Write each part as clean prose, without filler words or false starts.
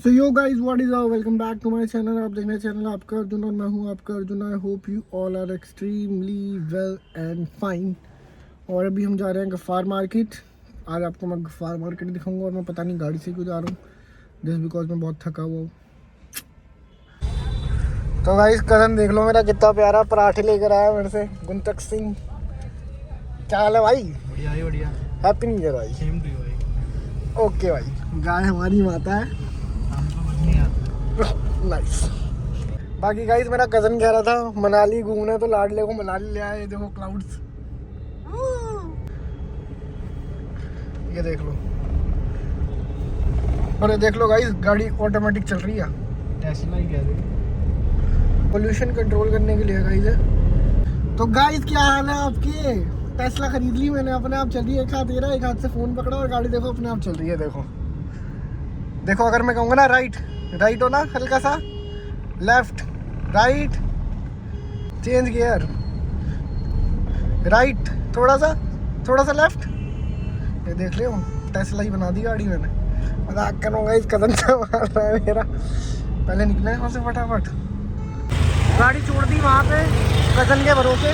So yo guys what is welcome back to my channel. आप देख रहे हैं चैनल आपका अर्जुन और मैं हूं आपका Arjun. I hope you all are extremely well and fine. और अभी हम जा रहे हैं गफ्फार मार्केट। आज आपको मैं गफ्फार मार्केट दिखाऊंगा और मैं पता नहीं गाड़ी से क्यों जा रहा हूँ, जस्ट बिकॉज मैं बहुत थका हुआ हूँ। तो गाइस कज़न देख लो मेरा कितना प्यारा पराठे लेकर आया मेरे से, गुंतक सिंह। क्या हाल है भाई? बढ़िया ही बढ़िया। हैप्पी न्यू ईयर भाई। सेम टू यू भाई। ओके भाई, गाय हमारी माता है। नाइस। बाकी गाइस मेरा कज़न कह रहा था मनाली घूमना है तो लाडले को मनाली ले आए। देखो क्लाउड्स, ये देख लो। और ये देख लो गाइस, गाड़ी ऑटोमेटिक चल रही है। टेस्ला ही कह रहे। पोल्यूशन कंट्रोल करने के लिए गाइस है। तो गाइस क्या हाल है आपके? टेस्ला खरीद ली मैंने, अपने आप चल रही है। एक हाथ दे रहा है, एक हाथ से फोन पकड़ा और गाड़ी देखो अपने आप चल रही है। देखो देखो, अगर मैं कहूँगा ना राइट राइट हो ना, हल्का सा left right, change gear, right थोड़ा सा लेफ्ट। ये देख लियो, टेस्ला ही बना दी गाड़ी मैंने। मजाक करूँगा, इस कदम से मार रहा है मेरा। पहले निकले वहाँ से फटाफट। गाड़ी छोड़ दी वहाँ पे कज़न के भरोसे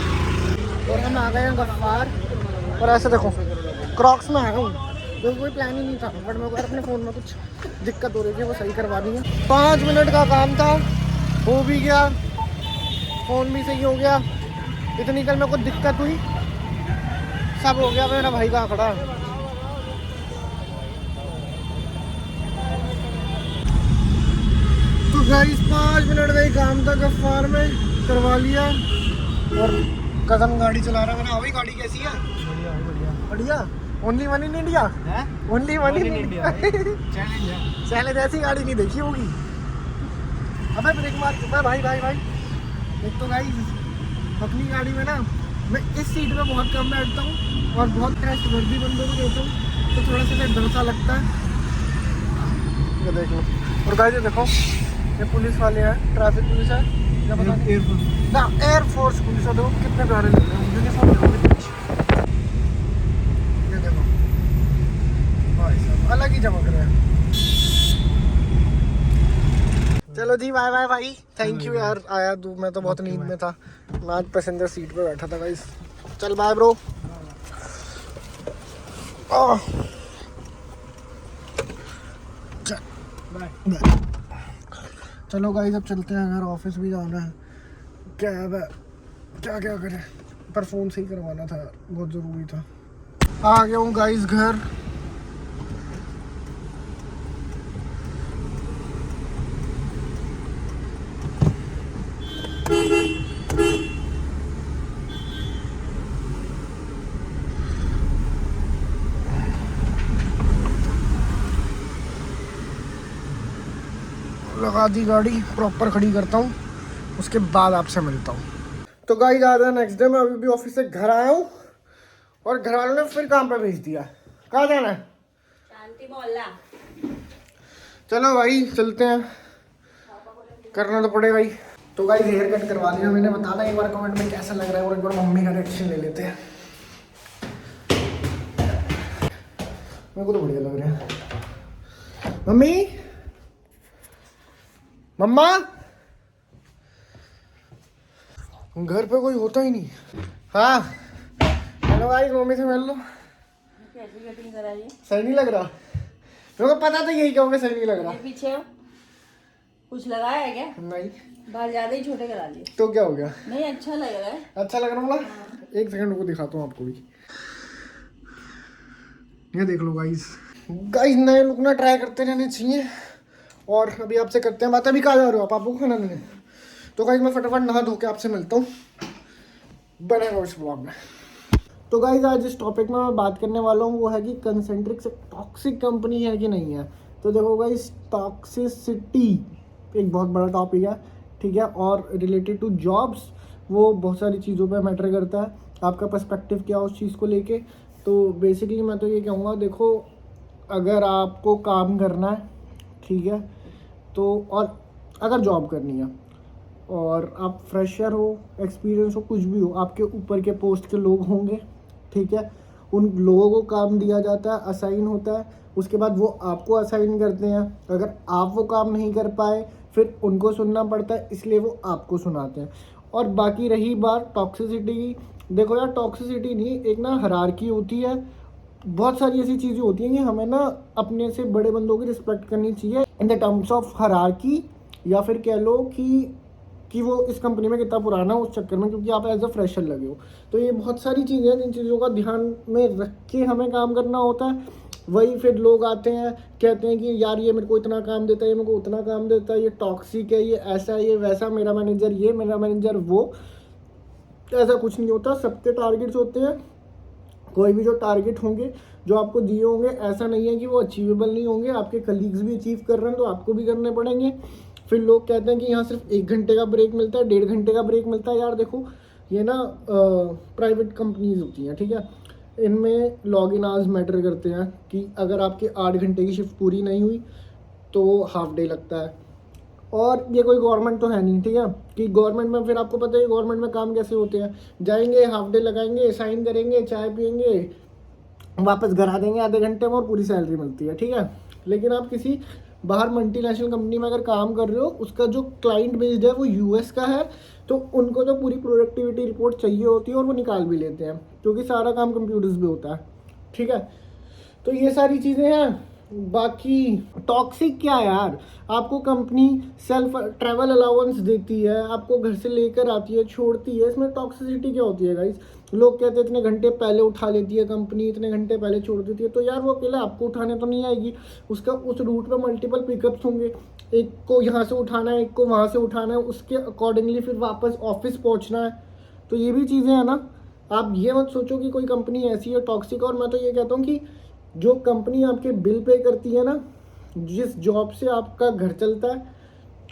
और हम आ गए हैं गफ्फार। और ऐसे देखो क्रॉक्स में आ गया हूँ, तो कोई प्लान ही नहीं था, बट मेरे को अपने फ़ोन में कुछ दिक्कत हो रही थी, वो सही करवा दी है। 5 मिनट का काम था, हो भी गया, फ़ोन भी सही हो गया। इतनी कल मेरे को दिक्कत हुई, सब हो गया। मेरा भाई कहाँ खड़ा है? तो गाइस 5 मिनट का ही काम था, गफ्फार में करवा लिया। और कदम गाड़ी चला रहा है। मैंने भाई गाड़ी कैसी है? बढ़िया बढ़िया बढ़िया। Only one in India, only one in India. Challenge ऐसी गाड़ी नहीं देखी होगी। अबे ब्रेक मार भाई भाई भाई। एक तो गाइस अपनी गाड़ी में ना मैं इस सीट पे बहुत कम बैठता हूँ और बहुत ट्रस्टवर्दी बंदों को देता हूँ, तो थोड़ा सा डर सा लगता है। ये देख लो। और गाइस ये देखो, ये पुलिस वाले हैं, ट्रैफिक पुलिस है या पता नहीं, ना एयरफोर्स पुलिस है। देखो कितने प्यारे लग रहे हैं, यूनिफॉर्म देखो कितनी अच्छी। ये देखो भाई साहब अलग ही चमक रहे हैं। चलो जी बाय बाय भाई, थैंक यू यार। आया तू, मैं तो बहुत नींद में था। मैं आज पैसेंजर सीट पे बैठा था गाइस। चल बाय ब्रो। चलो गाइस अब चलते हैं घर, ऑफिस भी जाना है। क्या है क्या क्या करें, पर फ़ोन सही करवाना था यार, बहुत ज़रूरी था। आ गया हूँ गाइस घर। लगा दी गाड़ी, प्रॉपर खड़ी करता हूँ, उसके बाद आपसे मिलता हूँ। तो गाइस आज है नेक्स्ट डे। मैं अभी भी ऑफिस से घर आया हूँ और घर वालों ने फिर काम पे भेज दिया। कहाँ जाना है? शांति मोहल्ला। चलो भाई चलते हैं, करना तो पड़ेगा ही। तो गाइस हेयर कट करवा लिया मैंने। बताना एक बार कमेंट में कैसा लग रहा है और एक बार मम्मी का रिएक्शन ले लेते हैं। मेरे को तो बढ़िया लग रहा है। मम्मी, मम्मा, घर पे कोई होता ही नहीं। हाँ हेलो गाइस, मम्मी से मिल लो। कैसी कटिंग कराई है? सही नहीं लग रहा? मेरे को पता था यही कहोगे, सही नहीं लग रहा। ये पीछे कुछ लगाया है क्या? नहीं। बाल ज्यादा ही छोटे करा लिए। तो क्या हो गया? नहीं अच्छा लग रहा है। अच्छा लग रहा बोला? एक सेकंड को दिखाता हूँ आपको भी। ये देख लो गाइस। गाइस नए लुक ना ट्राई करते रहने चाहिए। और अभी आपसे करते हैं बात। अभी कहाँ जा रहे हो आप? आपको खाना नहीं है? तो गाइस मैं फटाफट नहा धो के आपसे मिलता हूँ, बने रहो इस ब्लॉग में। तो गाइस आज जिस टॉपिक में मैं बात करने वाला हूँ वो है कि कंसेंट्रिक से टॉक्सिक कंपनी है कि नहीं है। तो देखो गाइस, टॉक्सिसिटी एक बहुत बड़ा टॉपिक है, ठीक है। और रिलेटेड टू जॉब्स वो बहुत सारी चीज़ों पे मैटर करता है। आपका पर्सपेक्टिव क्या उस चीज़ को लेके। तो बेसिकली मैं तो ये कहूँगा, देखो अगर आपको काम करना है, ठीक है, तो और अगर जॉब करनी है और आप फ्रेशर हो, एक्सपीरियंस हो, कुछ भी हो, आपके ऊपर के पोस्ट के लोग होंगे, ठीक है, उन लोगों को काम दिया जाता है, असाइन होता है, उसके बाद वो आपको असाइन करते हैं। अगर आप वो काम नहीं कर पाए फिर उनको सुनना पड़ता है, इसलिए वो आपको सुनाते हैं। और बाकी रही बात टॉक्सिसिटी की, देखो यार टॉक्सिसिटी नहीं, एक ना हायरार्की होती है, बहुत सारी ऐसी चीज़ें होती हैं कि हमें ना अपने से बड़े बंदों की रिस्पेक्ट करनी चाहिए in the terms of hierarchy, या फिर कह लो कि वो इस कंपनी में कितना पुराना है उस चक्कर में, क्योंकि आप एज अ फ्रेशर लगे हो। तो ये बहुत सारी चीज़ें हैं जिन चीज़ों का ध्यान में रख के हमें काम करना होता है। वही फिर लोग आते हैं कहते हैं कि यार ये मेरे को इतना काम देता है, ये मेरे को उतना काम देता है, ये टॉक्सिक है, ये ऐसा है, ये वैसा, मेरा मैनेजर ये, मेरा मैनेजर वो। ऐसा कुछ नहीं होता, सबके टारगेट्स होते हैं। कोई भी जो टारगेट होंगे जो आपको दिए होंगे, ऐसा नहीं है कि वो अचीवेबल नहीं होंगे, आपके कलीग्स भी अचीव कर रहे हैं तो आपको भी करने पड़ेंगे। फिर लोग कहते हैं कि यहाँ सिर्फ 1 घंटे का ब्रेक मिलता है, 1.5 घंटे का ब्रेक मिलता है। यार देखो ये ना प्राइवेट कंपनीज होती हैं, ठीक है, इनमें लॉग इन आवर्स मैटर करते हैं कि अगर आपके 8 घंटे की शिफ्ट पूरी नहीं हुई तो हाफ डे लगता है। और ये कोई गवर्नमेंट तो है नहीं, ठीक है, कि गवर्नमेंट में फिर आपको पता है गवर्नमेंट में काम कैसे होते हैं, जाएंगे हाफ डे लगाएंगे, साइन करेंगे, चाय पियेंगे, वापस घर आ देंगे आधे घंटे में और पूरी सैलरी मिलती है, ठीक है। लेकिन आप किसी बाहर मल्टीनेशनल कंपनी में अगर काम कर रहे हो, उसका जो क्लाइंट बेस्ड है वो यूएस का है, तो उनको तो पूरी प्रोडक्टिविटी रिपोर्ट चाहिए होती है और वो निकाल भी लेते हैं, क्योंकि सारा काम कंप्यूटर्स पे होता है, ठीक है। तो ये सारी चीज़ें हैं। बाकी टॉक्सिक क्या है यार, आपको कंपनी सेल्फ ट्रैवल अलाउंस देती है, आपको घर से लेकर आती है, छोड़ती है, इसमें टॉक्सिसिटी क्या होती है गाइस? लोग कहते हैं इतने घंटे पहले उठा लेती है कंपनी, इतने घंटे पहले छोड़ देती है, तो यार वो अकेले आपको उठाने तो नहीं आएगी, उसका उस रूट पे मल्टीपल पिकअप्स होंगे, एक को यहाँ से उठाना है, एक को वहाँ से उठाना है, उसके अकॉर्डिंगली फिर वापस ऑफिस पहुँचना है। तो ये भी चीज़ें हैं ना, आप ये मत सोचो कि कोई कंपनी ऐसी है टॉक्सिक। और मैं तो ये कहता हूँ कि जो कंपनी आपके बिल पे करती है ना, जिस जॉब से आपका घर चलता है,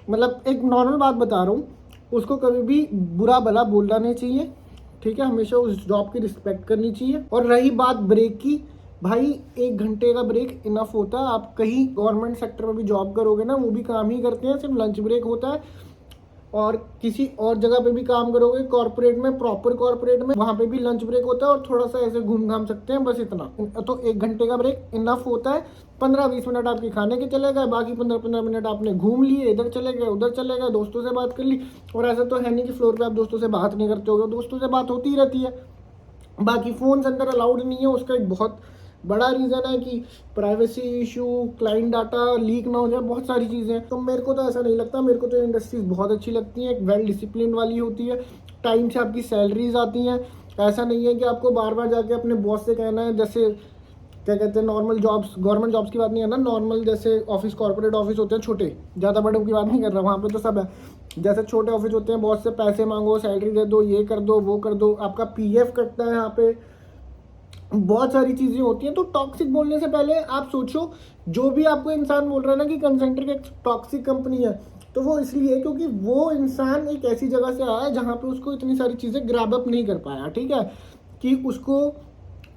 मतलब एक नॉर्मल बात बता रहा हूँ, उसको कभी भी बुरा भला बोलना नहीं चाहिए, ठीक है, हमेशा उस जॉब की रिस्पेक्ट करनी चाहिए। और रही बात ब्रेक की, भाई 1 घंटे का ब्रेक इनफ होता है। आप कहीं गवर्नमेंट सेक्टर में भी जॉब करोगे ना, वो भी काम ही करते हैं, सिर्फ लंच ब्रेक होता है। और किसी और जगह पे भी काम करोगे कॉर्पोरेट में, प्रॉपर कॉर्पोरेट में, वहाँ पे भी लंच ब्रेक होता है और थोड़ा सा ऐसे घूम घाम सकते हैं, बस इतना। तो 1 घंटे का ब्रेक इनफ होता है। 15-20 मिनट आपके खाने के चले गए, बाकी 15-15 मिनट आपने घूम लिए, इधर चले गए, उधर चले गए, दोस्तों से बात कर ली। और ऐसा तो है नहीं कि फ्लोर पे आप दोस्तों से बात नहीं करते होगे, दोस्तों से बात होती ही रहती है। बाकी फ़ोन अंदर अलाउड नहीं है, उसका एक बहुत बड़ा रीज़न है कि privacy issue, client data leak ना हो जाए, बहुत सारी चीज़ें। तो मेरे को तो ऐसा नहीं लगता, मेरे को तो इंडस्ट्रीज बहुत अच्छी लगती हैं, एक वेल डिसिप्लिन वाली होती है, टाइम से आपकी सैलरीज आती हैं। ऐसा नहीं है कि आपको बार बार जाके अपने बॉस से कहना है, जैसे क्या कहते हैं नॉर्मल जॉब्स, गवर्नमेंट जॉब्स की बात नहीं है ना, नॉर्मल जैसे ऑफिस, कॉर्पोरेट ऑफिस होते हैं छोटे, ज़्यादा बड़ों की बात नहीं कर रहा, वहाँ पे तो सब है। जैसे छोटे ऑफिस होते हैं, बॉस से पैसे मांगो, सैलरी दे दो, ये कर दो, वो कर दो, आपका पीएफ कटता है यहाँ पे, बहुत सारी चीज़ें होती हैं। तो टॉक्सिक बोलने से पहले आप सोचो, जो भी आपको इंसान बोल रहा है ना कि कंसेंट्रिक एक टॉक्सिक कंपनी है, तो वो इसलिए क्योंकि वो इंसान एक ऐसी जगह से आया है जहाँ पे उसको इतनी सारी चीज़ें ग्रैब अप नहीं कर पाया, ठीक है, कि उसको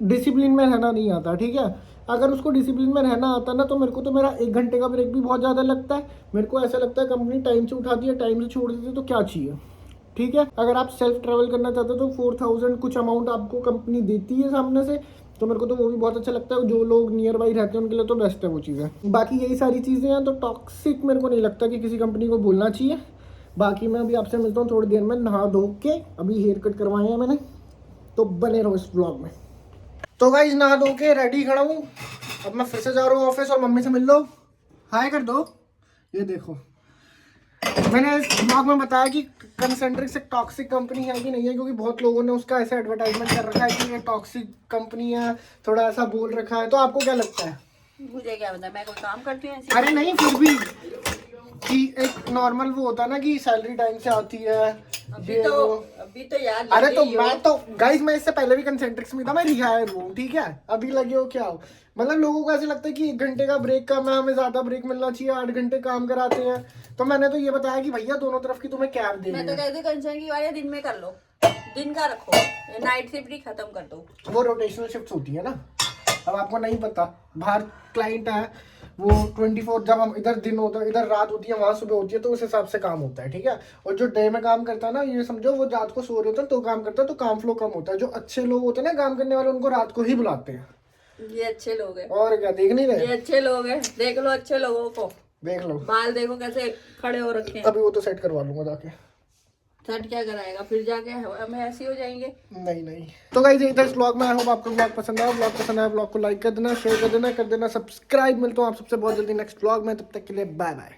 डिसिप्लिन में रहना नहीं आता, ठीक है। अगर उसको डिसिप्लिन में रहना आता ना, तो मेरे को तो मेरा 1 घंटे का ब्रेक भी बहुत ज़्यादा लगता है। मेरे को ऐसा लगता है कंपनी टाइम से उठाती है, टाइम से छोड़ देती है, तो क्या चाहिए, ठीक है। अगर आप सेल्फ ट्रैवल करना चाहते हो तो 4000 कुछ अमाउंट आपको कंपनी देती है सामने से, तो मेरे को तो वो भी बहुत अच्छा लगता है। जो लोग नियर बाई रहते हैं उनके लिए तो बेस्ट है वो चीज़ें। बाकी यही सारी चीज़ें हैं, तो टॉक्सिक मेरे को नहीं लगता कि किसी कंपनी को बोलना चाहिए। बाकी मैं अभी आपसे मिलता हूँ थोड़ी देर में, नहा धो के, अभी हेयर कट करवाए हैं मैंने, तो बने रहो इस ब्लॉग में। तो गाइस नहा धो के रेडी खड़ा हूँ, अब मैं फिर से जा रहा हूँ ऑफिस, और मम्मी से मिल लो, हाय कर दो। ये देखो, मैंने इस ब्लॉग में बताया कि कंसेंट्रिक से टॉक्सिक कंपनी है कि नहीं है, क्योंकि बहुत लोगों ने उसका ऐसा एडवर्टाइजमेंट कर रखा है कि ये टॉक्सिक कंपनी है, थोड़ा ऐसा बोल रखा है। तो आपको क्या लगता है? मुझे क्या पता, मैं कोई काम करती हूँ ऐसे? अरे नहीं, फिर भी कि एक नॉर्मल वो होता है ना कि सैलरी टाइम से आती है, अभी तो यार अरे तो मैं तो गाइस, मैं इससे पहले भी कंसेंट्रिक्स में था, मैं रिहायर हूँ, ठीक है, अभी लगे हो क्या हो। मतलब लोगों को ऐसे लगता है कि 1 घंटे का ब्रेक का मैं, हमें ज्यादा ब्रेक मिलना चाहिए, 8 घंटे काम कराते हैं। तो मैंने तो ये बताया कि भैया दोनों तरफ की तुम्हें कैब देनी है। मैं तो कहती कंसर्न की वाले दिन में कर लो, दिन का रखो, नाइट शिफ्ट ही खत्म कर दो। वो रोटेशनल शिफ्ट होती है ना, अब आपको नहीं पता, बाहर क्लाइंट है, वो 24 जब हम इधर दिन होता है, इधर रात होती है, वहाँ सुबह होती है, तो उस हिसाब से काम होता है, ठीक है। और जो डे में काम करता है ना, ये समझो वो रात को सो रहे होते हैं तो काम करता है, तो काम फ्लो कम होता है। जो अच्छे लोग होते हैं ना काम करने वाले, उनको रात को ही बुलाते हैं। ये अच्छे लोग हैं, और क्या, देख नहीं ये रहे? अच्छे लोग हैं, देख लो अच्छे लोगों को। देख लो, बाल देखो कैसे खड़े हो रखे हैं। अभी वो तो सेट करवा लूंगा जाके। सेट क्या कराएगा, फिर जाके हमें ऐसे हो जाएंगे। नहीं नहीं, तो गाइस इधर इस व्लॉग में आई होप आपको व्लॉग पसंद आया। व्लॉग पसंद आया, व्लॉग को लाइक कर देना, शेयर कर देना सब्सक्राइब। मिलता हूँ आप सबसे बहुत जल्दी नेक्स्ट व्लॉग में, तब तक के लिए बाय बाय।